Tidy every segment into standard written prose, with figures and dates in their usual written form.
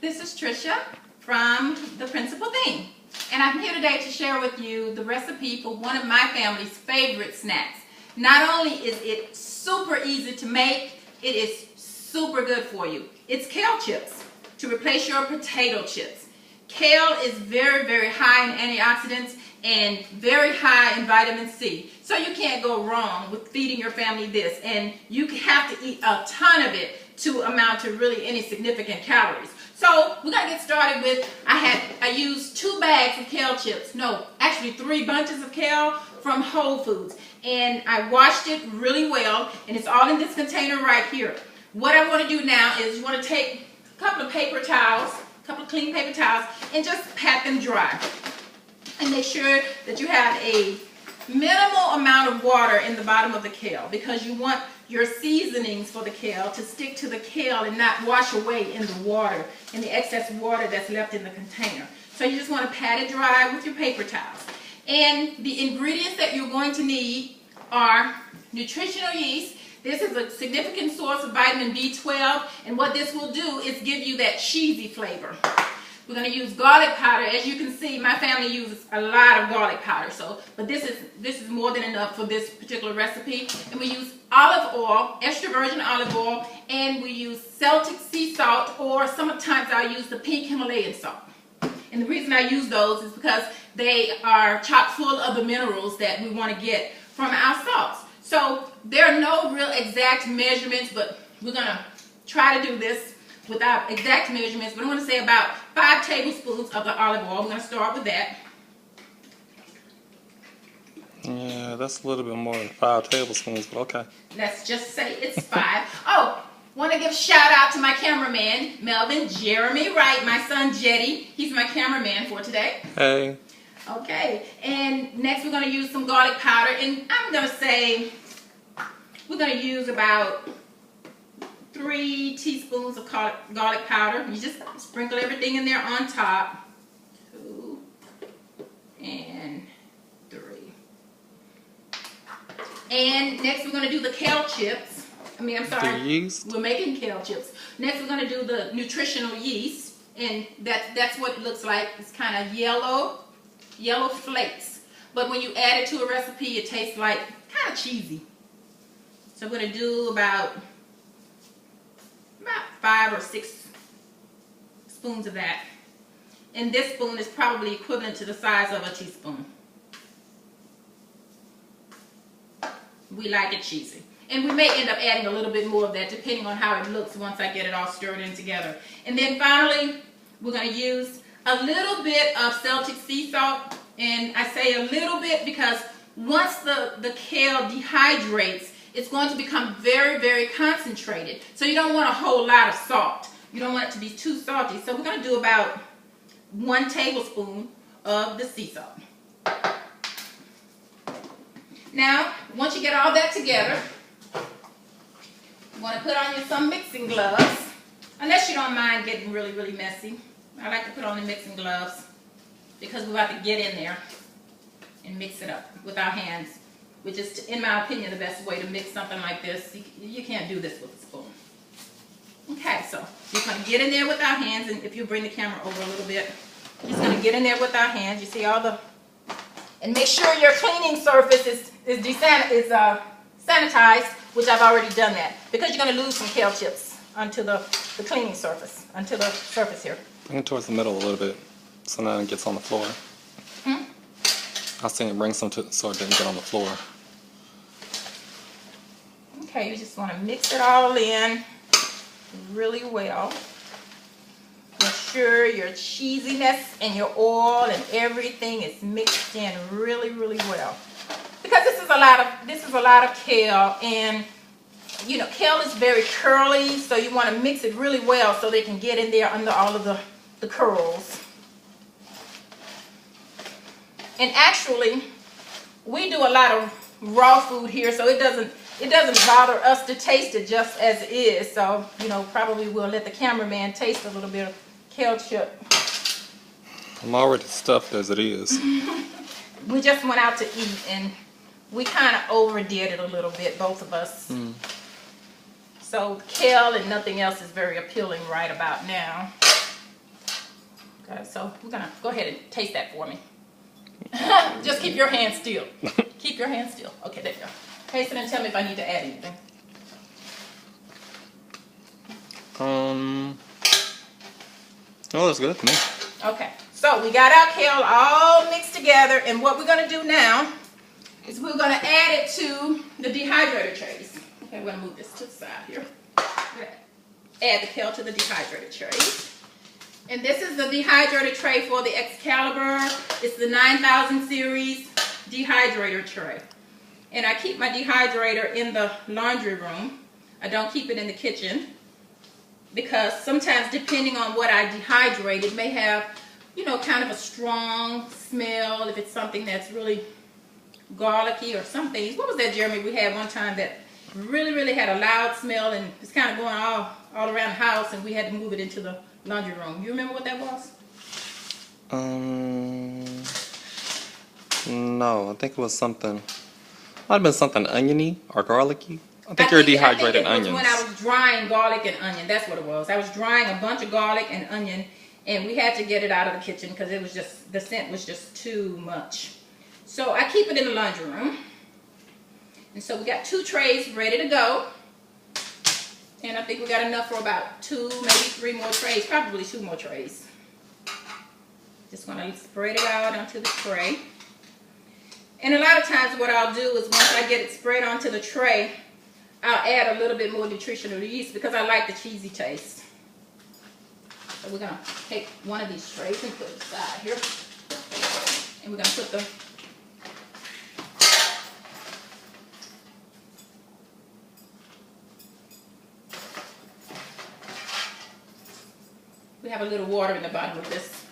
This is Trisha from The Principal Thing, and I'm here today to share with you the recipe for one of my family's favorite snacks. Not only is it super easy to make, it is super good for you. It's kale chips to replace your potato chips. Kale is very, very high in antioxidants and very high in vitamin C. So you can't go wrong with feeding your family this, and you have to eat a ton of it to amount to really any significant calories. So we're gonna get started with, I used 2 bags of kale chips. No, actually 3 bunches of kale from Whole Foods. And I washed it really well, and it's all in this container right here. What I wanna do now is you wanna take a couple of paper towels, a couple of clean paper towels, and just pat them dry. And make sure that you have a minimal amount of water in the bottom of the kale, because you want your seasonings for the kale to stick to the kale and not wash away in the water, in the excess water that's left in the container. So you just want to pat it dry with your paper towels. And the ingredients that you're going to need are nutritional yeast. This is a significant source of vitamin B12, and what this will do is give you that cheesy flavor. We're going to use garlic powder. As you can see, my family uses a lot of garlic powder, but this is more than enough for this particular recipe. And we use olive oil, extra virgin olive oil, and we use Celtic sea salt, or sometimes I use the pink Himalayan salt. And the reason I use those is because they are chock full of the minerals that we want to get from our salts. So there are no real exact measurements, but we're going to try to do this without exact measurements, but I'm going to say about 5 tablespoons of the olive oil. I'm going to start with that. Yeah, that's a little bit more than 5 tablespoons, but okay. Let's just say it's 5. Oh, want to give a shout out to my cameraman, Melvin Jeremy Wright, my son Jetty. He's my cameraman for today. Hey. Okay, and next we're going to use some garlic powder, and I'm going to say we're going to use about 3 teaspoons of garlic powder. You just sprinkle everything in there on top. 2 and 3. And next we're going to do the kale chips. I'm sorry. The yeast? We're making kale chips. Next we're going to do the nutritional yeast, and that's what it looks like. It's kind of yellow flakes. But when you add it to a recipe, it tastes like kind of cheesy. So we're going to do about 5 or 6 spoons of that. And this spoon is probably equivalent to the size of a teaspoon. We like it cheesy. And we may end up adding a little bit more of that depending on how it looks once I get it all stirred in together. And then finally, we're going to use a little bit of Celtic sea salt. And I say a little bit because once the kale dehydrates, it's going to become very, very concentrated. So you don't want a whole lot of salt. You don't want it to be too salty. So we're going to do about 1 tablespoon of the sea salt. Now, once you get all that together, you want to put on some mixing gloves. Unless you don't mind getting really, really messy. I like to put on the mixing gloves because we're about to get in there and mix it up with our hands, which is, in my opinion, the best way to mix something like this. You can't do this with a spoon. Okay, so we're going to get in there with our hands, and if you bring the camera over a little bit, we're just going to get in there with our hands. You see all the, and make sure your cleaning surface is sanitized, which I've already done that, because you're going to lose some kale chips onto the cleaning surface, onto the surface here. Bring it towards the middle a little bit, so now it gets on the floor. I was saying bring some so it didn't get on the floor. Okay, you just want to mix it all in really well. Make sure your cheesiness and your oil and everything is mixed in really, really well. Because this is a lot of kale, and you know, kale is very curly, so you want to mix it really well so they can get in there under all of the curls. And actually, we do a lot of raw food here, so it doesn't bother us to taste it just as it is. So, you know, probably we'll let the cameraman taste a little bit of kale chip. I'm already stuffed as it is. We just went out to eat, and we kind of overdid it a little bit, both of us. So kale and nothing else is very appealing right about now. Okay, so we're gonna go ahead and taste that for me. Just keep your hand still. Keep your hand still. Okay, there you go. Taste it and tell me if I need to add anything. Oh, that's good to me. Okay, so we got our kale all mixed together, and what we're gonna do now is we're gonna add it to the dehydrator trays. Okay, we're gonna move this to the side here. Add the kale to the dehydrator tray. And this is the dehydrator tray for the Excalibur. It's the 9000 series dehydrator tray. And I keep my dehydrator in the laundry room. I don't keep it in the kitchen, because sometimes depending on what I dehydrate, it may have, you know, kind of a strong smell if it's something that's really garlicky or something. What was that, Jeremy, we had one time that really had a loud smell and it's kind of going all around the house, and we had to move it into the laundry room. You remember what that was? No, I think it was something. Might have been something oniony or garlicky. I think you're dehydrating onions. When I was drying garlic and onion, that's what it was. I was drying a bunch of garlic and onion, and we had to get it out of the kitchen because it was just, the scent was just too much. So I keep it in the laundry room. And so we got 2 trays ready to go. And I think we got enough for about 2, maybe 3 more trays, probably 2 more trays. Just gonna spread it out onto the tray. And a lot of times what I'll do is once I get it spread onto the tray, I'll add a little bit more nutritional yeast because I like the cheesy taste. So we're gonna take one of these trays and put it aside here. And we're gonna put the we have a little water in the bottom of this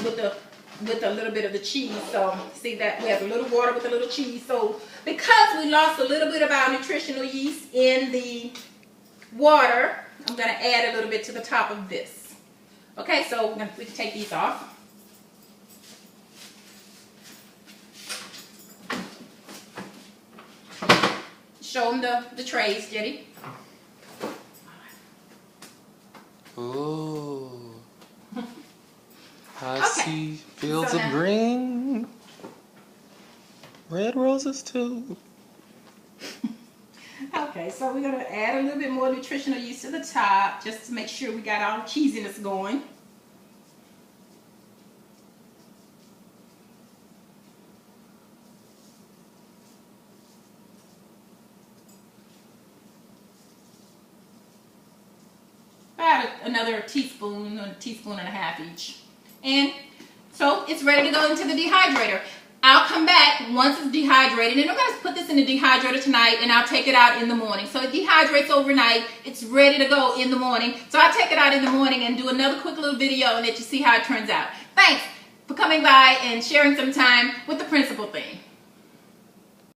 with a little bit of the cheese. So see that we have a little water with a little cheese. So because we lost a little bit of our nutritional yeast in the water, I'm going to add a little bit to the top of this. Okay, so we can take these off. Show them the trays, Jetty. Ooh. I see fields of green. Red roses too. Okay, so we're going to add a little bit more nutritional yeast to the top just to make sure we got all the cheesiness going. About another teaspoon and a half each. And so it's ready to go into the dehydrator. I'll come back once it's dehydrated, and I'm going to put this in the dehydrator tonight, and I'll take it out in the morning. So it dehydrates overnight. It's ready to go in the morning. So I'll take it out in the morning and do another quick little video and let you see how it turns out. Thanks for coming by and sharing some time with the Principal Thing.